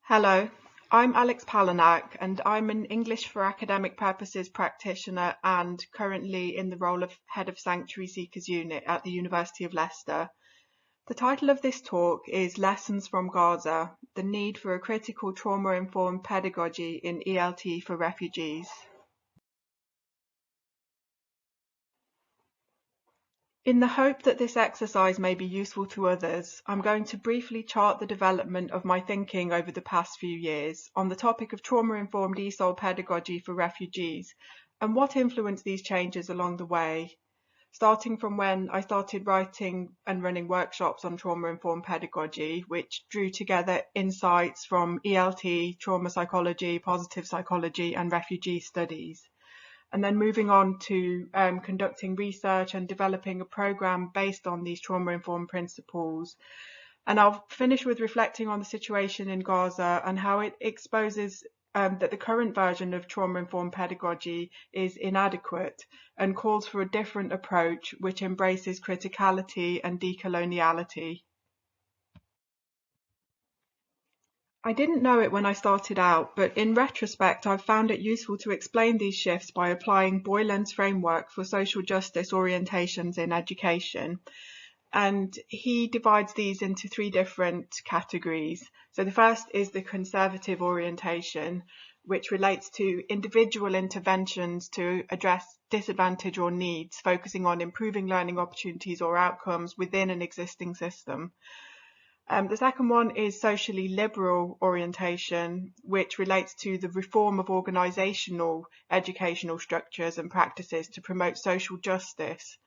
Hello, I'm Aleks Palanac and I'm an English for academic purposes practitioner and currently in the role of Head of Sanctuary Seekers Unit at the University of Leicester. The title of this talk is Lessons from Gaza, the Need for a Critical Trauma-Informed Pedagogy in ELT for Refugees. In the hope that this exercise may be useful to others, I'm going to briefly chart the development of my thinking over the past few years on the topic of trauma-informed ESOL pedagogy for refugees and what influenced these changes along the way, starting from when I started writing and running workshops on trauma-informed pedagogy, which drew together insights from ELT, trauma psychology, positive psychology, and refugee studies. And then moving on to conducting research and developing a program based on these trauma-informed principles. And I'll finish with reflecting on the situation in Gaza and how it exposes that the current version of trauma-informed pedagogy is inadequate and calls for a different approach which embraces criticality and decoloniality. I didn't know it when I started out, but in retrospect, I've found it useful to explain these shifts by applying Boylan's framework for social justice orientations in education. And he divides these into three different categories. So the first is the conservative orientation, which relates to individual interventions to address disadvantage or needs, focusing on improving learning opportunities or outcomes within an existing system. The second one is socially liberal orientation, which relates to the reform of organisational educational structures and practices to promote social justice.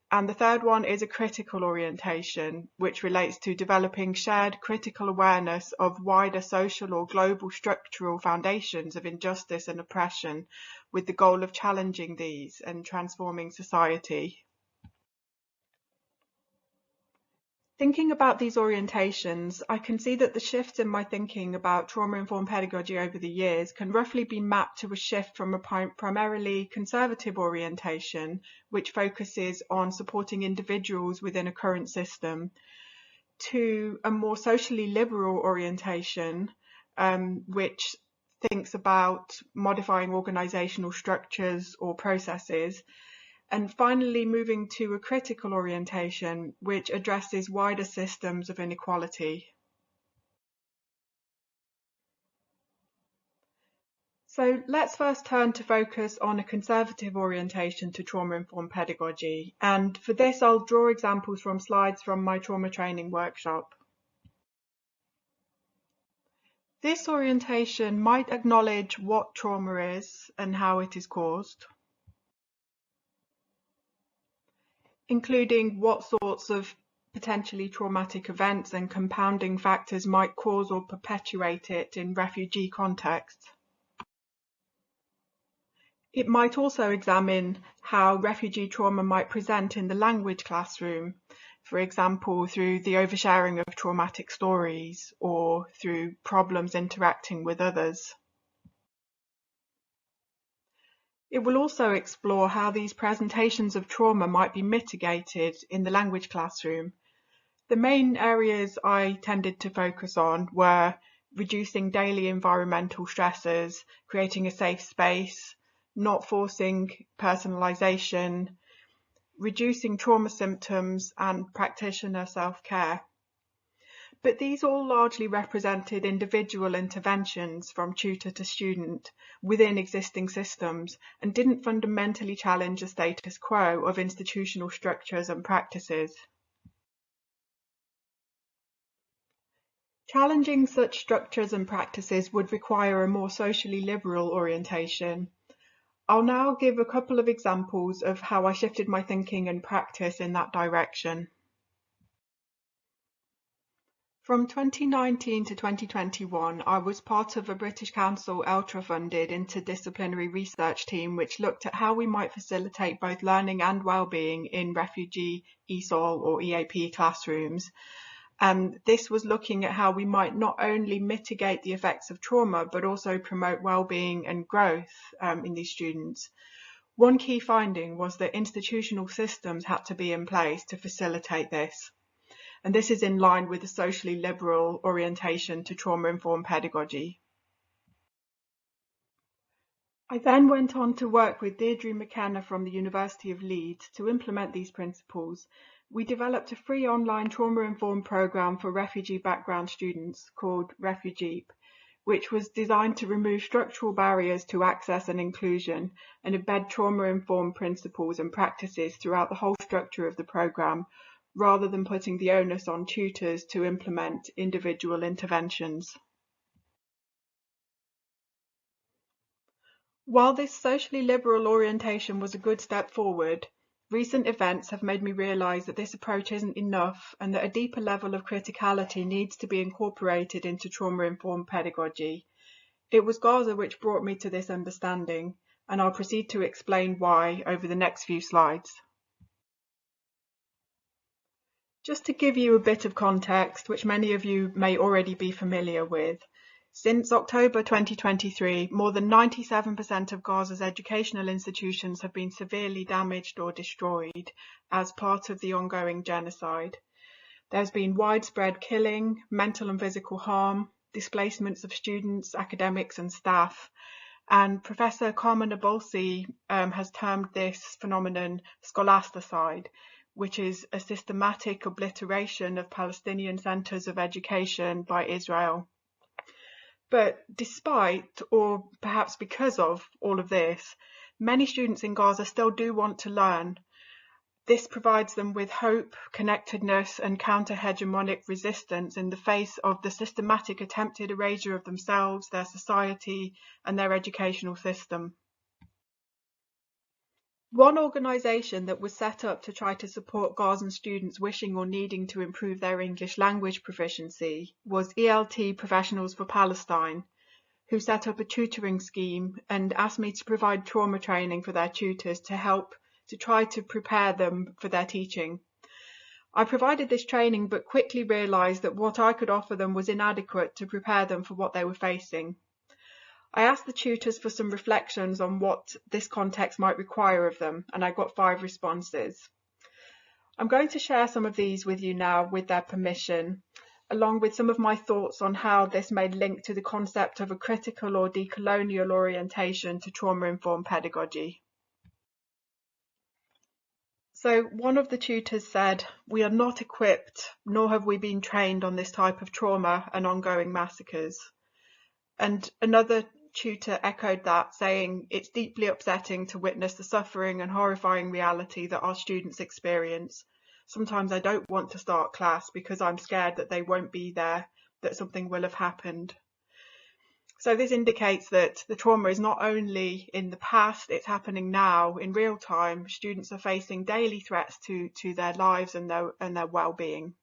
And the third one is a critical orientation, which relates to developing shared critical awareness of wider social or global structural foundations of injustice and oppression, with the goal of challenging these and transforming society. Thinking about these orientations, I can see that the shifts in my thinking about trauma-informed pedagogy over the years can roughly be mapped to a shift from a primarily conservative orientation, which focuses on supporting individuals within a current system, to a more socially liberal orientation, which thinks about modifying organisational structures or processes, and finally moving to a critical orientation, which addresses wider systems of inequality. So let's first turn to focus on a conservative orientation to trauma-informed pedagogy. And for this, I'll draw examples from slides from my trauma training workshop. This orientation might acknowledge what trauma is and how it is caused, including what sorts of potentially traumatic events and compounding factors might cause or perpetuate it in refugee contexts. It might also examine how refugee trauma might present in the language classroom, for example, through the oversharing of traumatic stories or through problems interacting with others. It will also explore how these presentations of trauma might be mitigated in the language classroom. The main areas I tended to focus on were reducing daily environmental stresses, creating a safe space, not forcing personalisation, reducing trauma symptoms, and practitioner self-care. But these all largely represented individual interventions from tutor to student within existing systems and didn't fundamentally challenge the status quo of institutional structures and practices. Challenging such structures and practices would require a more socially liberal orientation. I'll now give a couple of examples of how I shifted my thinking and practice in that direction. From 2019 to 2021, I was part of a British Council ELT-funded interdisciplinary research team which looked at how we might facilitate both learning and well-being in refugee ESOL or EAP classrooms. And this was looking at how we might not only mitigate the effects of trauma, but also promote well-being and growth in these students. One key finding was that institutional systems had to be in place to facilitate this. and this is in line with a socially liberal orientation to trauma-informed pedagogy. I then went on to work with Deirdre McKenna from the University of Leeds to implement these principles. We developed a free online trauma-informed program for refugee background students called Refugee, which was designed to remove structural barriers to access and inclusion and embed trauma-informed principles and practices throughout the whole structure of the program, rather than putting the onus on tutors to implement individual interventions. While this socially liberal orientation was a good step forward, recent events have made me realise that this approach isn't enough and that a deeper level of criticality needs to be incorporated into trauma-informed pedagogy. It was Gaza which brought me to this understanding, and I'll proceed to explain why over the next few slides. Just to give you a bit of context, which many of you may already be familiar with, since October 2023, more than 97% of Gaza's educational institutions have been severely damaged or destroyed as part of the ongoing genocide. There's been widespread killing, mental and physical harm, displacements of students, academics and staff, and Professor Carmen Abolsi has termed this phenomenon scholasticide, which is a systematic obliteration of Palestinian centres of education by Israel. But despite, or perhaps because of, all of this, many students in Gaza still do want to learn. This provides them with hope, connectedness, and counter-hegemonic resistance in the face of the systematic attempted erasure of themselves, their society, and their educational system. One organisation that was set up to try to support Gazan students wishing or needing to improve their English language proficiency was ELT Professionals for Palestine, who set up a tutoring scheme and asked me to provide trauma training for their tutors to help to try to prepare them for their teaching. I provided this training but quickly realised that what I could offer them was inadequate to prepare them for what they were facing. I asked the tutors for some reflections on what this context might require of them, and I got 5 responses. I'm going to share some of these with you now with their permission, along with some of my thoughts on how this may link to the concept of a critical or decolonial orientation to trauma-informed pedagogy. So one of the tutors said, "We are not equipped, nor have we been trained on this type of trauma and ongoing massacres." And another tutor echoed that, saying, "It's deeply upsetting to witness the suffering and horrifying reality that our students experience. Sometimes I don't want to start class because I'm scared that they won't be there, that something will have happened." So this indicates that the trauma is not only in the past, it's happening now in real time. Students are facing daily threats to their lives and their well-being.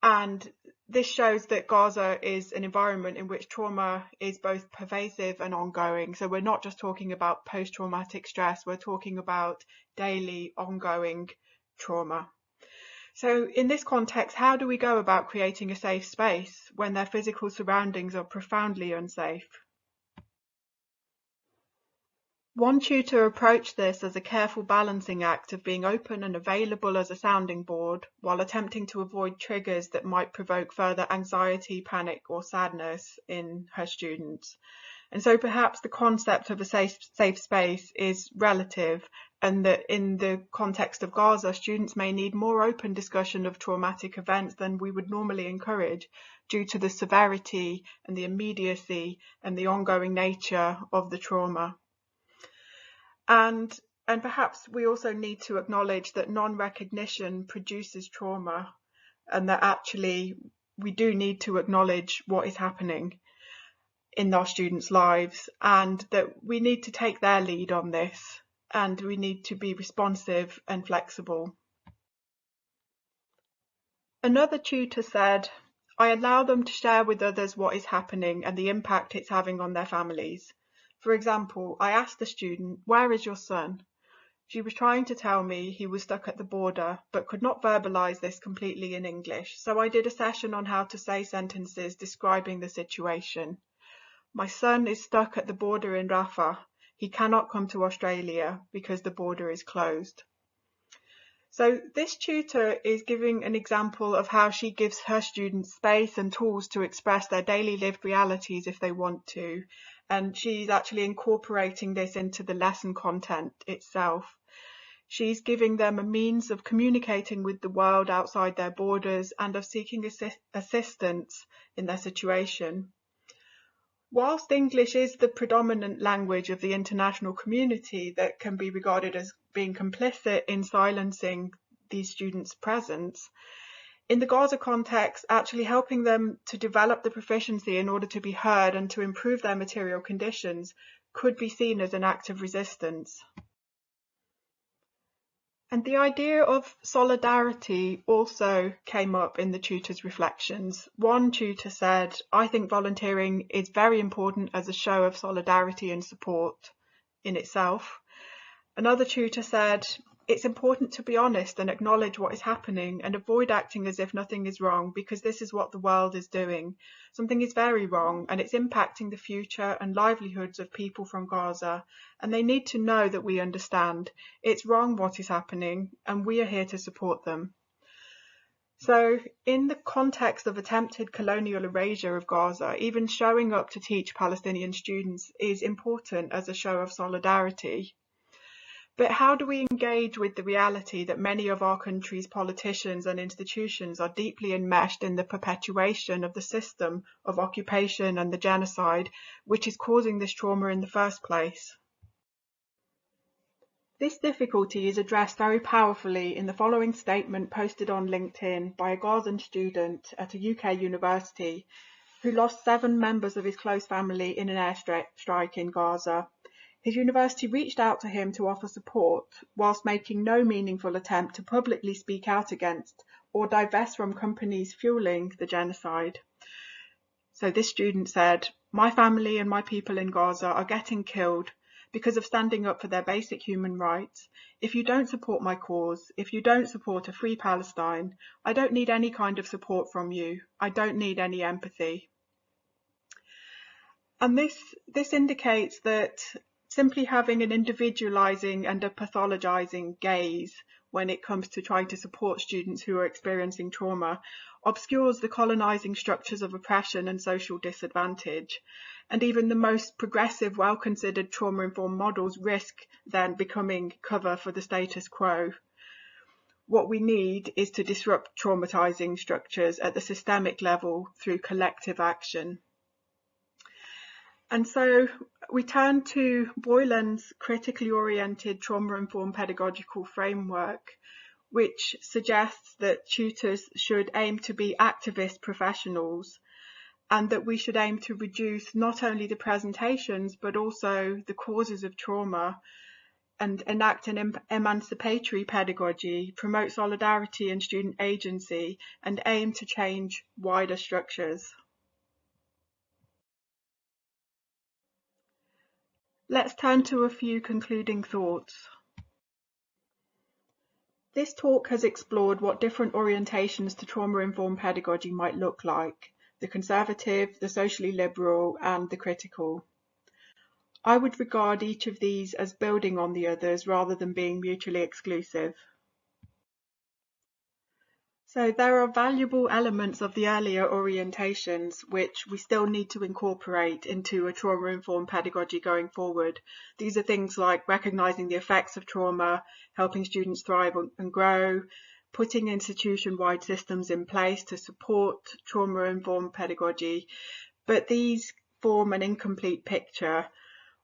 And this shows that Gaza is an environment in which trauma is both pervasive and ongoing. So we're not just talking about post-traumatic stress, we're talking about daily, ongoing trauma. So in this context, how do we go about creating a safe space when their physical surroundings are profoundly unsafe? One tutor approached this as a careful balancing act of being open and available as a sounding board while attempting to avoid triggers that might provoke further anxiety, panic, or sadness in her students. And so perhaps the concept of a safe space is relative, and that in the context of Gaza, students may need more open discussion of traumatic events than we would normally encourage due to the severity and the immediacy and the ongoing nature of the trauma. And perhaps we also need to acknowledge that non-recognition produces trauma, and that actually we do need to acknowledge what is happening in our students' lives, and that we need to take their lead on this, and we need to be responsive and flexible. Another tutor said, "I allow them to share with others what is happening and the impact it's having on their families. For example, I asked a student, 'Where is your son?' She was trying to tell me he was stuck at the border, but could not verbalise this completely in English, so I did a session on how to say sentences describing the situation. 'My son is stuck at the border in Rafah. He cannot come to Australia because the border is closed.'" So this tutor is giving an example of how she gives her students space and tools to express their daily lived realities if they want to. And she's actually incorporating this into the lesson content itself. She's giving them a means of communicating with the world outside their borders and of seeking assistance in their situation. Whilst English is the predominant language of the international community that can be regarded as being complicit in silencing these students' presence, in the Gaza context, actually helping them to develop the proficiency in order to be heard and to improve their material conditions could be seen as an act of resistance. And the idea of solidarity also came up in the tutor's reflections. One tutor said, "I think volunteering is very important as a show of solidarity and support in itself." Another tutor said, "It's important to be honest and acknowledge what is happening and avoid acting as if nothing is wrong, because this is what the world is doing. Something is very wrong and it's impacting the future and livelihoods of people from Gaza, and they need to know that we understand. It's wrong what is happening and we are here to support them." So in the context of attempted colonial erasure of Gaza, even showing up to teach Palestinian students is important as a show of solidarity. But how do we engage with the reality that many of our country's politicians and institutions are deeply enmeshed in the perpetuation of the system of occupation and the genocide, which is causing this trauma in the first place? This difficulty is addressed very powerfully in the following statement posted on LinkedIn by a Gazan student at a UK university who lost 7 members of his close family in an airstrike in Gaza. His university reached out to him to offer support, whilst making no meaningful attempt to publicly speak out against or divest from companies fueling the genocide. So this student said, "My family and my people in Gaza are getting killed because of standing up for their basic human rights. If you don't support my cause, if you don't support a free Palestine, I don't need any kind of support from you. I don't need any empathy." And this indicates that simply having an individualizing and a pathologizing gaze when it comes to trying to support students who are experiencing trauma obscures the colonizing structures of oppression and social disadvantage. And even the most progressive, well-considered trauma-informed models risk then becoming cover for the status quo. What we need is to disrupt traumatizing structures at the systemic level through collective action. And so we turn to Boylan's critically oriented trauma-informed pedagogical framework, which suggests that tutors should aim to be activist professionals and that we should aim to reduce not only the presentations but also the causes of trauma and enact an emancipatory pedagogy, promote solidarity and student agency, and aim to change wider structures. Let's turn to a few concluding thoughts. This talk has explored what different orientations to trauma-informed pedagogy might look like: the conservative, the socially liberal, and the critical. I would regard each of these as building on the others rather than being mutually exclusive. So there are valuable elements of the earlier orientations which we still need to incorporate into a trauma-informed pedagogy going forward. These are things like recognising the effects of trauma, helping students thrive and grow, putting institution-wide systems in place to support trauma-informed pedagogy. But these form an incomplete picture.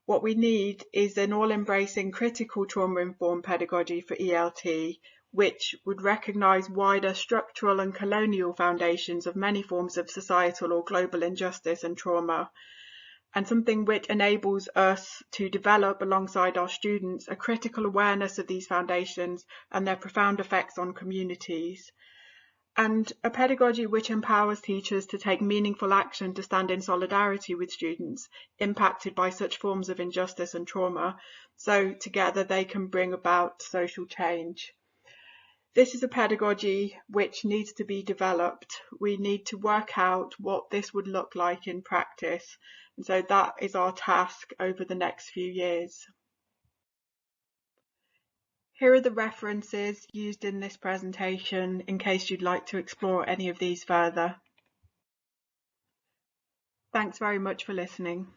What we need is an all-embracing critical trauma-informed pedagogy for ELT, which would recognise wider structural and colonial foundations of many forms of societal or global injustice and trauma, and something which enables us to develop alongside our students a critical awareness of these foundations and their profound effects on communities, and a pedagogy which empowers teachers to take meaningful action to stand in solidarity with students impacted by such forms of injustice and trauma, so together they can bring about social change. This is a pedagogy which needs to be developed. We need to work out what this would look like in practice. And so that is our task over the next few years. Here are the references used in this presentation in case you'd like to explore any of these further. Thanks very much for listening.